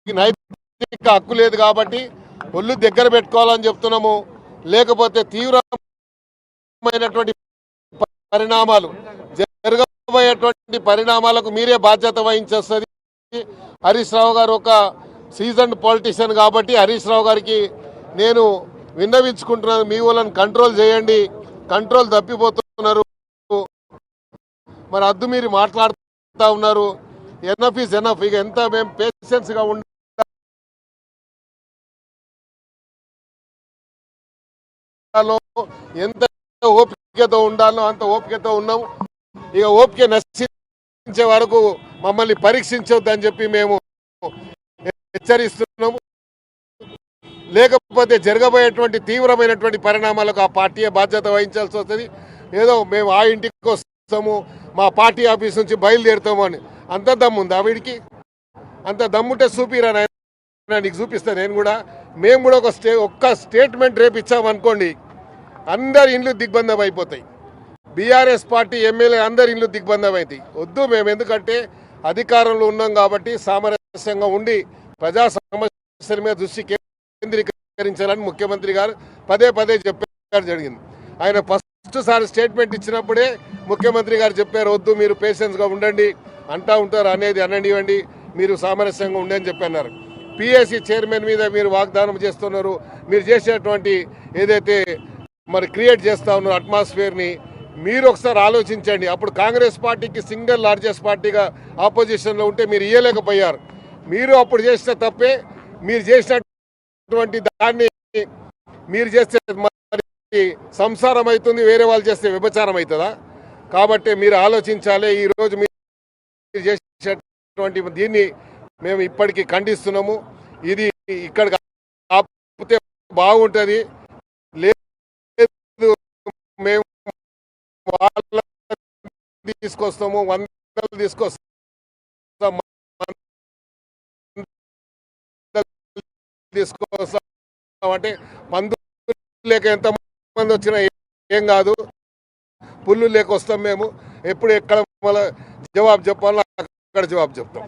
నైతిక హక్కు లేదు కాబట్టి ఒళ్ళు దగ్గర పెట్టుకోవాలని చెప్తున్నాము. లేకపోతే తీవ్రమైనటువంటి పరిణామాలు జరగబోయేటువంటి పరిణామాలకు మీరే బాధ్యత వహించేస్తుంది. హరీష్ రావు గారు ఒక సీజన్డ్ పొలిటీషియన్ కాబట్టి హరీష్ రావు గారికి నేను విన్నవించుకుంటున్నాను, మీ వాళ్ళని కంట్రోల్ చేయండి, కంట్రోల్ తప్పిపోతున్నారు, మరి అద్దు మీరు మాట్లాడుతూ ఉన్నారు. Enough is enough. ఇక ఎంత మేము పేషెన్స్గా ఉండాలో, ఎంత ఓపికతో ఉండాలో అంత ఓపికతో ఉన్నాము. ఇక ఓపిక నశించే వరకు మమ్మల్ని పరీక్షించొద్దని చెప్పి మేము హెచ్చరిస్తున్నాము. లేకపోతే జరగబోయేటువంటి తీవ్రమైనటువంటి పరిణామాలకు ఆ పార్టీయే బాధ్యత వహించాల్సి వస్తుంది. ఏదో మేము ఆ ఇంటికి వస్తాము, మా పార్టీ ఆఫీస్ నుంచి బయలుదేరుతాము అని అంత దమ్ముంది వీడికి. అంత దమ్ముంటే చూపిరా, నీకు చూపిస్తాను నేను కూడా. మేము కూడా ఒక్క స్టేట్మెంట్ రేపు ఇచ్చామనుకోండి, అందరి ఇండ్లు దిగ్బంధం అయిపోతాయి. బీఆర్ఎస్ పార్టీ ఎమ్మెల్యే అందరి ఇండ్లు దిగ్బంధం అవుతాయి. వద్దు, మేము ఎందుకంటే అధికారంలో ఉన్నాం కాబట్టి సామరస్యంగా ఉండి ప్రజా సమస్యల మీద దృష్టి కేంద్రీకరించాలని ముఖ్యమంత్రి గారు పదే పదే చెప్పారు జరిగింది. ఆయన ఫస్ట్ సారి స్టేట్మెంట్ ఇచ్చినప్పుడే ముఖ్యమంత్రి గారు చెప్పారు, వద్దు మీరు పేషెన్స్గా ఉండండి, అంటా ఉంటారు అనేది అననివ్వండి, మీరు సామరస్యంగా ఉండని చెప్పన్నారు. పిఎస్సి చైర్మన్ మీద మీరు వాగ్దానం చేస్తున్నారు. మీరు చేసేటువంటి ఏదైతే మరి క్రియేట్ చేస్తా ఉన్నారు అట్మాస్ఫియర్ని, మీరు ఒకసారి ఆలోచించండి. అప్పుడు కాంగ్రెస్ పార్టీకి సింగిల్ లార్జెస్ట్ పార్టీగా ఆపోజిషన్లో ఉంటే మీరు ఇయ్యలేకపోయారు. మీరు అప్పుడు చేసిన తప్పే. మీరు చేసినటువంటి దాన్ని మీరు చేస్తే మరి సంసారం అవుతుంది, వేరే వాళ్ళు చేస్తే వ్యభిచారం అవుతుందా? కాబట్టి మీరు ఆలోచించాలి. ఈరోజు మీరు చేసేటువంటి దీన్ని మేము ఇప్పటికీ ఖండిస్తున్నాము. ఇది ఇక్కడ ఆపితే బాగుంటుంది. లేదు మేము వాళ్ళ తీసుకొస్తాము, 100 తీసుకొస్తాం, అంటే మందు లేక ఎంతమంది వచ్చినా ఏం కాదు, పుల్లు లేక వస్తాం మేము. ఎప్పుడు ఎక్కడ జవాబు చెప్పాలో అక్కడ జవాబు చెప్తాం.